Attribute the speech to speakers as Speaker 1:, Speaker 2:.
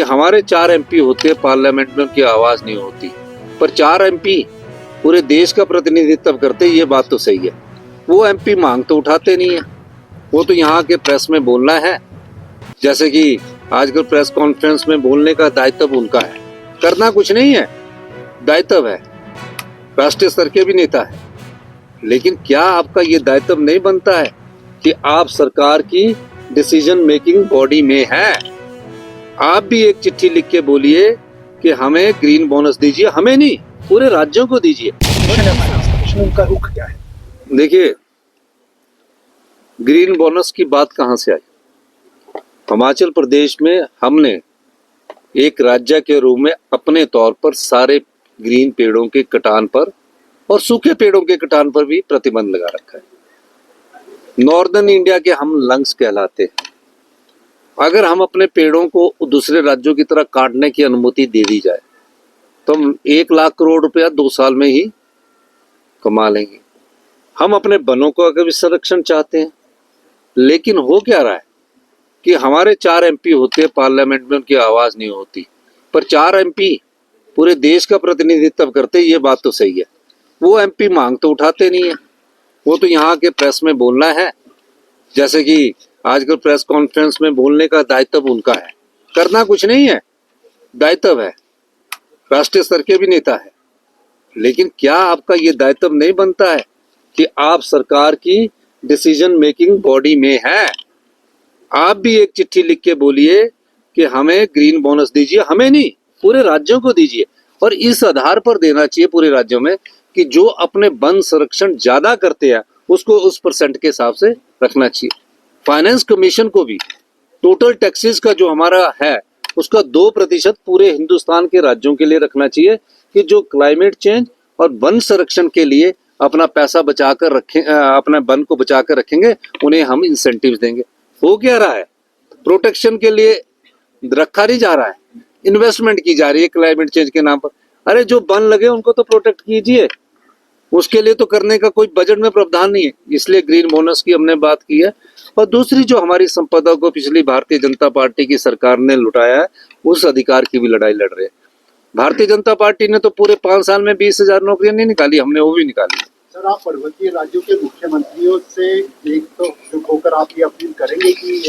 Speaker 1: हमारे 4 एमपी होते पार्लियामेंट में, उनकी आवाज नहीं होती, पर 4 एमपी पूरे देश का प्रतिनिधित्व करते, ये बात तो सही है। वो एमपी मांग तो उठाते नहीं है, वो तो यहाँ के प्रेस में बोलना है, जैसे कि आजकल प्रेस कॉन्फ्रेंस में बोलने का दायित्व उनका है, करना कुछ नहीं है, दायित्व है, राष्ट्रीय स्तर के भी नेता है। लेकिन क्या आपका ये दायित्व नहीं बनता है कि आप सरकार की डिसीजन मेकिंग बॉडी में हैं? आप भी एक चिट्ठी लिख के बोलिए कि हमें ग्रीन बोनस दीजिए, हमें नहीं, पूरे राज्यों को दीजिए।
Speaker 2: उनका रुख क्या है?
Speaker 1: देखिए, ग्रीन बोनस की बात कहां से आई? हिमाचल प्रदेश में हमने एक राज्य के रूप में अपने तौर पर सारे ग्रीन पेड़ों के कटान पर और सूखे पेड़ों के कटान पर भी प्रतिबंध लगा रखा है। नॉर्दर्न इंडिया के हम लंग्स कहलाते हैं। अगर हम अपने पेड़ों को दूसरे राज्यों की तरह काटने की अनुमति दे दी जाए तो हम 1 लाख करोड़ रुपया 2 साल में ही कमा लेंगे। हम अपने वनों को अगर भी संरक्षण चाहते हैं, लेकिन हो क्या रहा है कि हमारे 4 एमपी होते पार्लियामेंट में, उनकी आवाज नहीं होती, पर 4 एमपी पूरे देश का प्रतिनिधित्व करते, ये बात तो सही है। वो एमपी मांग तो उठाते नहीं है, वो तो यहाँ के प्रेस में बोलना है, जैसे कि आजकल प्रेस कॉन्फ्रेंस में बोलने का दायित्व उनका है, करना कुछ नहीं है, दायित्व है, राष्ट्रीय स्तर के भी नेता है। लेकिन क्या आपका ये दायित्व नहीं बनता है कि आप सरकार की डिसीजन मेकिंग बॉडी में हैं? आप भी एक चिट्ठी लिख के बोलिए कि हमें ग्रीन बोनस दीजिए, हमें नहीं, पूरे राज्यों को दीजिए। और इस आधार पर देना चाहिए पूरे राज्यों में कि जो अपने वन संरक्षण ज्यादा करते हैं उसको उस परसेंट के हिसाब से रखना चाहिए। फाइनेंस कमीशन को भी टोटल टैक्सेस का जो हमारा है उसका 2% पूरे हिंदुस्तान के राज्यों के लिए रखना चाहिए कि जो क्लाइमेट चेंज और वन संरक्षण के लिए अपना पैसा बचाकर रखें, अपने वन को बचाकर रखेंगे, उन्हें हम इंसेंटिव्स देंगे। हो क्या रहा है? प्रोटेक्शन के लिए रखा नहीं जा रहा है, इन्वेस्टमेंट की जा रही है क्लाइमेट चेंज के नाम पर। अरे जो वन लगे उनको तो प्रोटेक्ट कीजिए, उसके लिए तो करने का कोई बजट में प्रावधान नहीं है। इसलिए ग्रीन बोनस की हमने बात की है। और दूसरी जो हमारी संपदा को पिछली भारतीय जनता पार्टी की सरकार ने लुटाया है, उस अधिकार की भी लड़ाई लड़ रहे हैं। भारतीय जनता पार्टी ने तो पूरे 5 साल में 20,000 नौकरियां नहीं निकाली, हमने वो भी निकाली।
Speaker 2: सर, आप पर्वतीय राज्यों के मुख्यमंत्रियों से एक तो चुप होकर आप ये अपील करेंगे कि